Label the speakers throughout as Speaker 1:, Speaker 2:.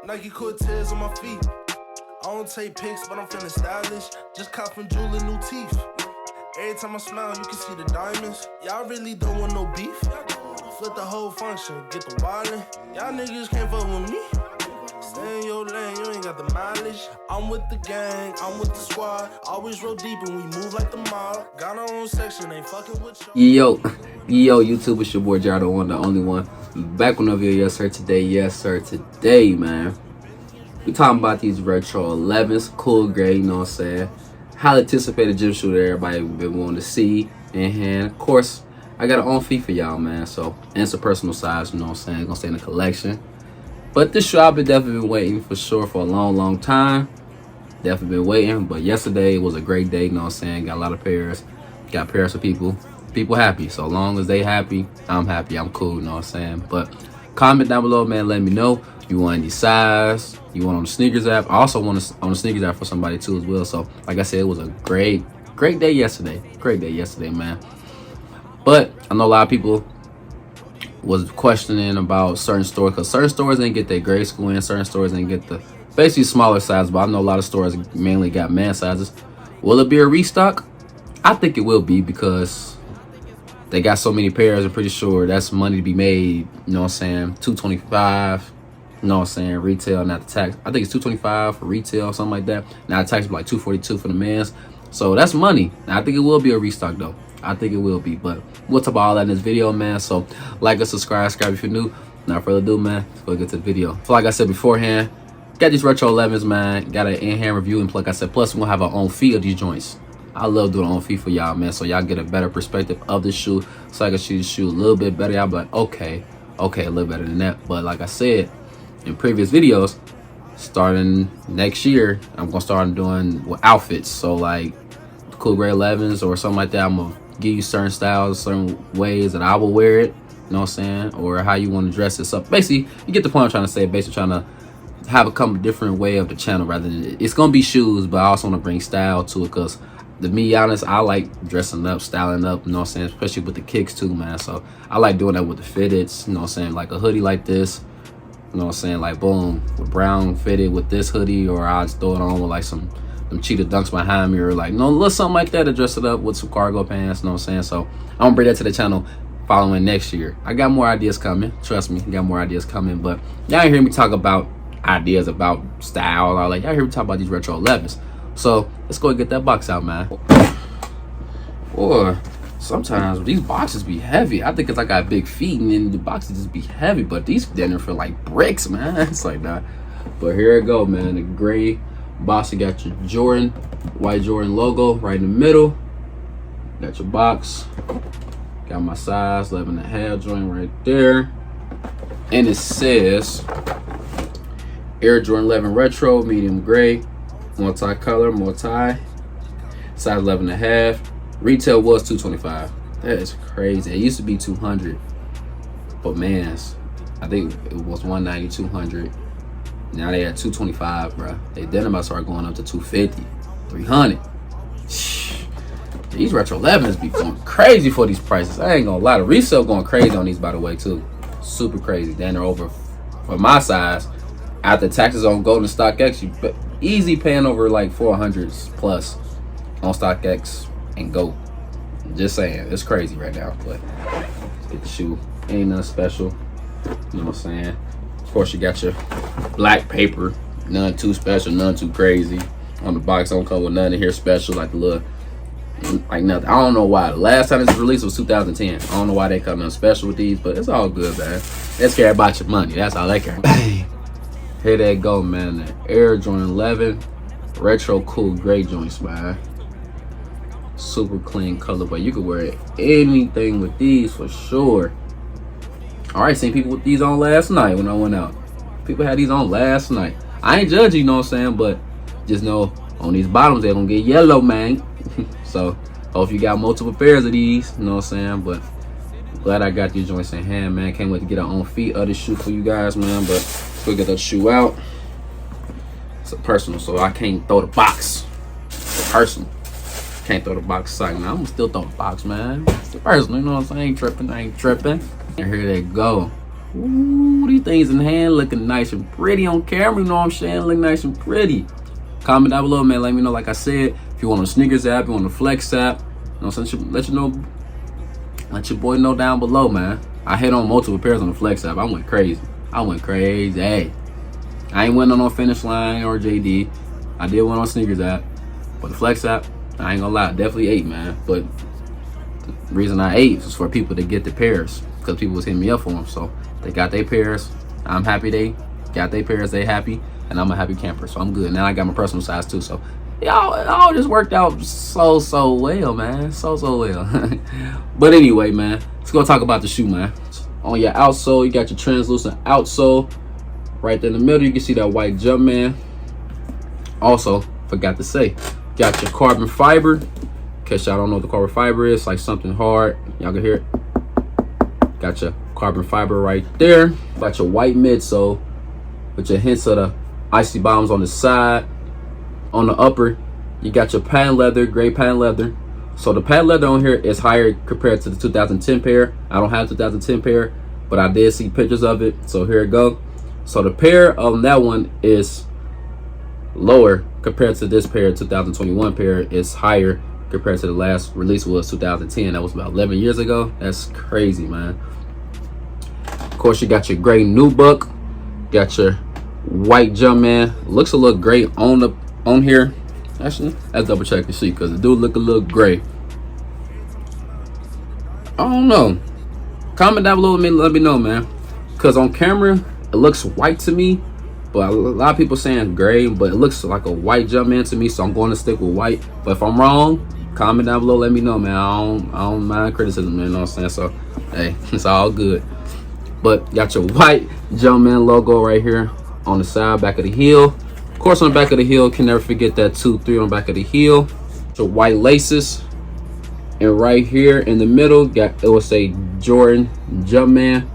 Speaker 1: Nike Cortez on my feet. I don't take pics, but I'm feeling stylish. Just cop from Jewel new teeth. Every time I smile, you can see the diamonds. Y'all really don't want no beef. Flip the whole function, get the wildin'. Y'all niggas can't fuck with me. Stay in your lane, you ain't got the mileage. I'm with the gang, I'm with the squad. Always roll deep and we move like the mob. Got our own section, ain't fucking with
Speaker 2: Yo, YouTube, it's your boy Jar, the one, the only one. Back with another video, yes sir, today, man. We talking about these retro 11s, cool gray, you know what I'm saying? Highly anticipated gym shoe that everybody been wanting to see in hand. Of course, I got an own feet for y'all, man. So, and it's a personal size, you know what I'm saying? Gonna stay in the collection. But this shoe I've definitely been waiting for sure for a long time. Definitely been waiting. But yesterday was a great day, you know what I'm saying? Got a lot of pairs. Got pairs of people happy. So long as they happy, I'm happy. I'm cool, you know what I'm saying? But comment down below, man. Let me know you want any size. You want on the sneakers app. I also want on the sneakers app for somebody too as well. So like I said, it was a great day yesterday. Great day yesterday, man. But I know a lot of people was questioning about certain stores, because certain stores didn't get their grade school in, certain stores didn't get the basically smaller size, but I know a lot of stores mainly got man sizes. Will it be a restock? I think it will be, because they got so many pairs. I'm pretty sure that's money to be made, you know what I'm saying? $225, you know what I'm saying, retail, not the tax. I think it's $225 for retail, something like that. Now the tax is like $242 for the men's. So that's money. Now, I think it will be a restock though. I think it will be, but we'll talk about all that in this video, man. So like and subscribe if you're new. Without further ado, man, let's go get to the video. So like I said beforehand, got these retro 11s, man. Got an in-hand review, and like I said, plus we're gonna have our own feet of these joints. I love doing own feet for y'all, man, so y'all get a better perspective of the shoe, so I can shoot the shoe a little bit better. Y'all be like, okay, a little better than that. But like I said in previous videos, starting next year, I'm gonna start doing with outfits. So like cool gray 11s or something like that, I'm gonna give you certain styles, certain ways that I will wear it, you know what I'm saying, or how you want to dress this up. Basically, you get the point I'm trying to say. Basically trying to have a come different way of the channel, rather than it's gonna be shoes, but I also want to bring style to it, because to be honest, I like dressing up, styling up, you know what I'm saying, especially with the kicks too, man. So I like doing that with the fitteds, you know what I'm saying, like a hoodie like this, you know what I'm saying, like boom, with brown fitted with this hoodie, or I'll just throw it on with like some cheetah dunks behind me, or like, no, little something like that to dress it up with some cargo pants, you know what I'm saying. So I'm gonna bring that to the channel following next year. I got more ideas coming, trust me, got more ideas coming. But y'all hear me talk about ideas about style, or like y'all hear me talk about these retro 11s. So let's go and get that box out, man. Or sometimes these boxes be heavy. I think it's like I got big feet, and then the boxes just be heavy, but these dinner feel like bricks, man. It's like that. But here it go, man. The gray box, you got your Jordan, white Jordan logo right in the middle. Got your box. Got my size 11.5 joint right there. And it says Air Jordan 11 Retro, medium gray, multi-color, size 11.5. Retail was $225. That is crazy. It used to be $200, but man, I think it was $190, $200. Now they at $225, bro. They then about to start going up to $250, $300. These retro 11s be going crazy for these prices. I ain't gonna lie. The resale going crazy on these, by the way, too. Super crazy. Then they're over, for my size, after taxes on gold and StockX, you easy paying over like $400 plus on StockX and gold. Just saying, it's crazy right now. But get the shoe, ain't nothing special. You know what I'm saying? Of course, you got your black paper, none too special, none too crazy. On the box, don't come with nothing here special, like the little, like nothing. I don't know why. The last time this was released was 2010. I don't know why they come in special with these, but it's all good, man. Let's care about your money. That's all they care about. Here they go, man. The Air Jordan 11 retro cool gray joints, man. Super clean colorway. You can wear anything with these for sure. Alright, seen people with these on last night when I went out. People had these on last night. I ain't judging, you know what I'm saying, but just know on these bottoms they're gonna get yellow, man. So hope you got multiple pairs of these, you know what I'm saying. But glad I got these joints in hand, man. Can't wait to get our own feet of this shoe for you guys, man. But we'll get the shoe out. It's a personal, so I can't throw the box. It's personal. Can't throw the box aside. Now I'm gonna still throw the box, man. It's personal, you know what I'm saying. I ain't tripping. And here they go. Ooh, these things in hand looking nice and pretty on camera, you know what I'm saying? Look nice and pretty. Comment down below, man. Let me know, like I said, if you want a sneakers app, you want a flex app, you know, let your boy know down below, man. I hit on multiple pairs on the flex app. I went crazy. Hey, I ain't went on no Finish Line or JD. I did one on sneakers app, but the flex app, I ain't gonna lie, definitely ate, man. But the reason I ate was for people to get the pairs, because people was hitting me up for them. So they got their pairs. I'm happy they got their pairs. They happy, and I'm a happy camper. So I'm good. Now I got my personal size too. So y'all, it all just worked out so well, man. So well. But anyway, man, let's go talk about the shoe, man. On your outsole, you got your translucent outsole. Right there in the middle, you can see that white Jumpman. Also, forgot to say, got your carbon fiber. In case y'all don't know what the carbon fiber is, like something hard. Y'all can hear it. Got your carbon fiber right there. Got your white midsole with your hints of the icy bottoms on the side. On the upper, you got your patent leather, gray patent leather. So the patent leather on here is higher compared to the 2010 pair. I don't have the 2010 pair, but I did see pictures of it. So here it go. So the pair on that one is lower compared to this pair. 2021 pair is higher compared to the last release was 2010. That was about 11 years ago. That's crazy, man. Of course, you got your gray nubuck, got your white Jumpman. Looks a little great on here. Actually, let's double check to see, because it do look a little gray. I don't know. Comment down below with me, let me know, man. Because on camera it looks white to me, but a lot of people saying gray, but it looks like a white Jumpman to me, so I'm going to stick with white. But if I'm wrong, comment down below, let me know, man. I don't mind criticism, man, you know what I'm saying? So hey, it's all good. But got your white Jumpman logo right here on the side, back of the heel. Of course, on the back of the heel, can never forget that 2-3 on the back of the heel. So white laces, and right here in the middle, it will say Jordan Jumpman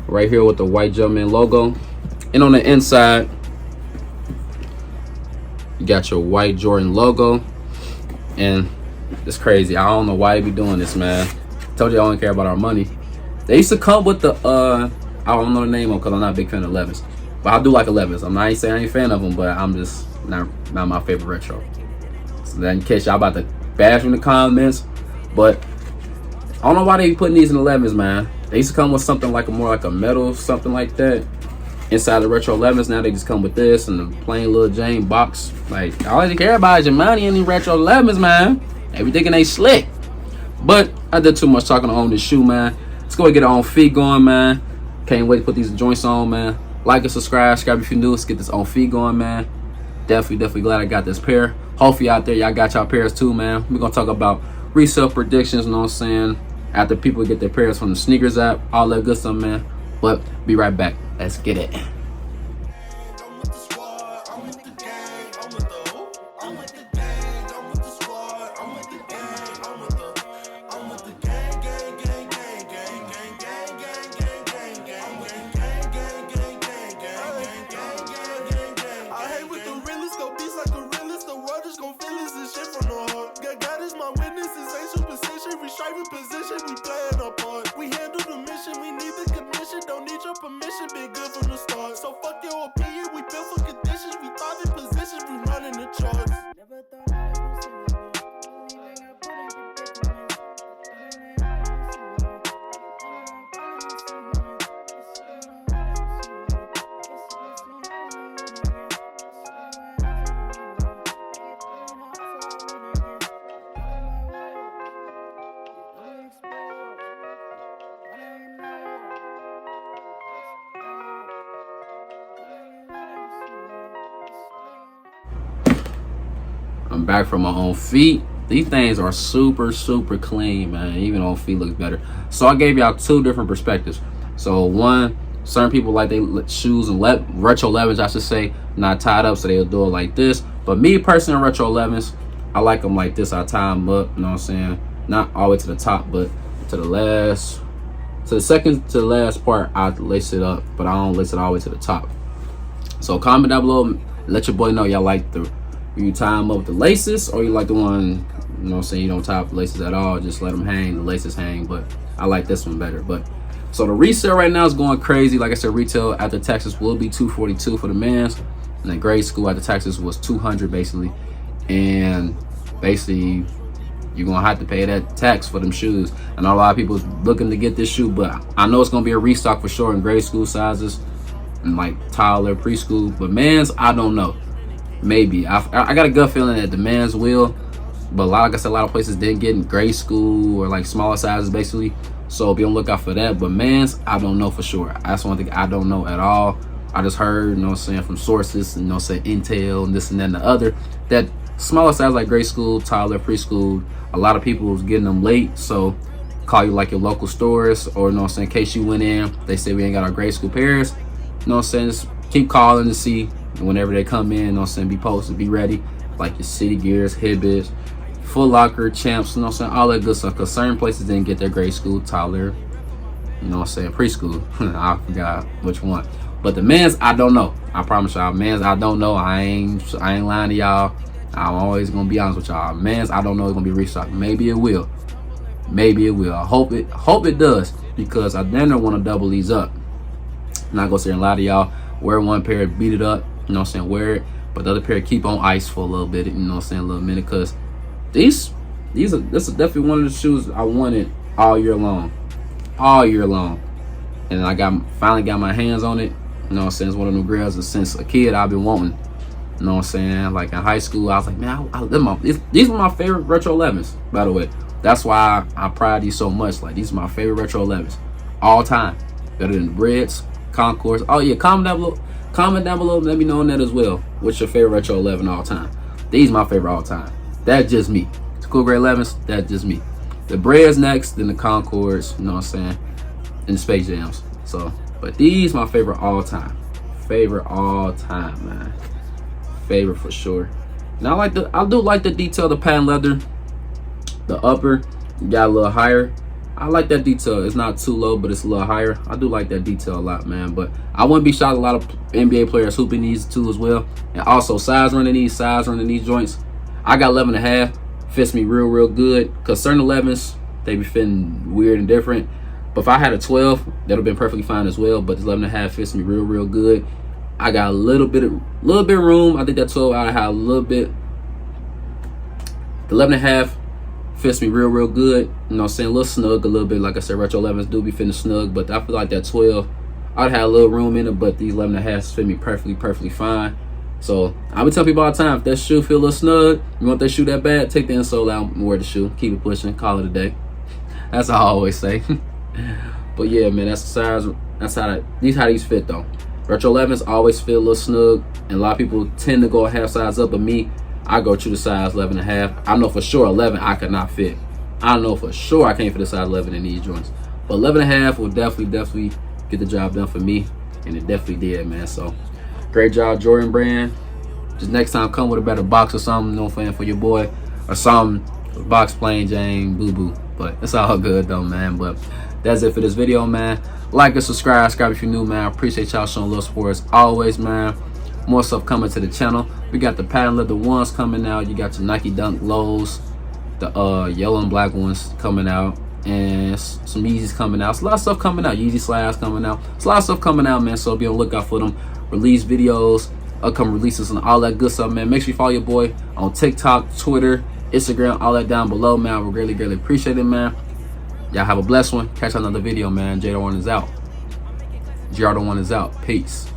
Speaker 2: right here with the white Jumpman logo. And on the inside, you got your white Jordan logo. And it's crazy. I don't know why you be doing this, man. Told you I don't care about our money. They used to come with the I don't know the name of, because I'm not a big fan of 11s, but I do like 11s. I'm not saying I ain't a fan of them, but I'm just not my favorite retro. So then in case y'all about to bash in the comments, but I don't know why they putting these in 11s, man. They used to come with something like more like a metal, something like that. Inside the retro 11s, now they just come with this and the plain little Jane box. Like, all they care about is your money in these retro 11s, man. They be thinking they slick. But I did too much talking on this shoe, man. Let's go and get our on feet going, man. Can't wait to put these joints on, man. Like and subscribe if you're new. Let's get this on feet going, man. Definitely glad I got this pair. Hopefully out there y'all got y'all pairs too, man. We're gonna talk about resale predictions, you know what I'm saying, after people get their pairs from the sneakers app, all that good stuff, man. But be right back. Let's get it.
Speaker 1: Position, we playing our part. We handle the mission, we need the commission. Don't need your permission, been good from the start. So fuck your opinion, we built for conditions. We thought in positions, we running the charts. Never thought I was gonna see it. Only thing I put in predicament.
Speaker 2: I'm back from my own feet. These things are super clean, man. Even on feet looks better. So I gave y'all two different perspectives. So one, certain people like they shoes and retro 11s, I should say, not tied up, so they'll do it like this. But me personally, retro 11s, I like them like this. I tie them up, you know what I'm saying? Not all the way to the top, but to the second to the last part, I lace it up, but I don't lace it all the way to the top. So comment down below, let your boy know y'all like you tie them up with the laces, or you like the one, you know what I'm saying, you don't tie up the laces at all, just let them hang, the laces hang. But I like this one better. But So the resale right now is going crazy. Like I said, retail after taxes will be $242 for the men's, and then grade school after taxes was $200 basically. And basically, you're gonna have to pay that tax for them shoes. And a lot of people is looking to get this shoe, but I know it's gonna be a restock for sure in grade school sizes and like toddler, preschool. But men's, I don't know. Maybe I got a gut feeling that the men's will, but like I said, a lot of places didn't get in grade school or like smaller sizes basically. So be on the lookout for that. But men's, I don't know for sure. That's one thing I don't know at all. I just heard, you know what I'm saying, from sources, you know what I'm saying, intel and this and that and the other, that smaller size like grade school, toddler, preschool, a lot of people was getting them late. So call you like your local stores, or you know what I'm saying, in case you went in, they say we ain't got our grade school pairs. You know what I'm saying, just keep calling to see whenever they come in, you know what I'm saying, be posted, be ready. Like your City Gears, Hibbits, Foot Locker, Champs, you know what I'm saying, all that good stuff. Because certain places didn't get their grade school, toddler, you know what I'm saying, preschool. I forgot which one. But the men's, I don't know. I promise y'all, men's, I don't know. I ain't lying to y'all. I'm always gonna be honest with y'all. Men's, I don't know it's gonna be restocked. Maybe it will. Maybe it will. I hope it does, because I then want to double these up. I'm not gonna sit and lie to y'all. Wear one pair, beat it up, you know what I'm saying, wear it, but the other pair keep on ice for a little bit, you know what I'm saying, a little minute, because this is definitely one of the shoes I wanted all year long. And I finally got my hands on it, you know what I'm saying. It's one of them grails that since a kid I've been wanting, you know what I'm saying. Like in high school, I was like, man, these were my favorite retro 11s, by the way. That's why I pride these so much. Like, these are my favorite retro 11s all time, better than the Breads, Concourse. Oh yeah, comment down below, let me know on that as well. What's your favorite retro 11 all time? These my favorite all time. That's just me. Cool Grade 11s, that's just me. The Breads next, then the Concourse, you know what I'm saying, and the Space Jams. So, but these my favorite all time. Favorite all time, man. Favorite for sure. Now I do like the detail of the patent leather. The upper got a little higher. I like that detail. It's not too low, but it's a little higher. I do like that detail a lot, man. But I wouldn't be shocked a lot of NBA players hooping these too as well. And also size running these joints. I got 11.5. Fits me real good. Because certain 11s, they be fitting weird and different. But if I had a 12, that would have been perfectly fine as well. But this 11.5 fits me real good. I got a little bit of room. I think that 12 I had a little bit. The 11.5 fits me real good. You know what I'm saying? A little snug, a little bit. Like I said, retro 11s do be fitting snug, but I feel like that 12, I'd have a little room in it, but these 11.5s fit me perfectly fine. So I would tell people all the time, if that shoe feel a little snug, you want that shoe that bad, take the insole out and wear the shoe. Keep it pushing, call it a day. That's how I always say. But yeah, man, that's the size. That's how these fit though. Retro 11s always feel a little snug, and a lot of people tend to go a half size up, but me, I go to the size 11.5. I know for sure 11 I could not fit. I know for sure I can't fit a size 11 in these joints. But 11.5 will definitely get the job done for me, and it definitely did, man. So great job, Jordan Brand. Just next time, come with a better box or something, no fan for your boy, or something. Box plain Jane, boo. But it's all good though, man. But that's it for this video, man. Like and subscribe if you're new, man. I appreciate y'all showing a little support as always, man. More stuff coming to the channel. We got the patent leather ones coming out. You got your Nike Dunk lows, the yellow and black ones coming out, and some Yeezys coming out. It's a lot of stuff coming out. Yeezy slides coming out. It's a lot of stuff coming out, man. So be on the lookout for them. Release videos, upcoming releases, and all that good stuff, man. Make sure you follow your boy on TikTok, Twitter, Instagram, all that down below, man. We greatly appreciate it, man. Y'all have a blessed one. Catch another video, man. Gerardo1 is out. Gerardo1 is out. Peace.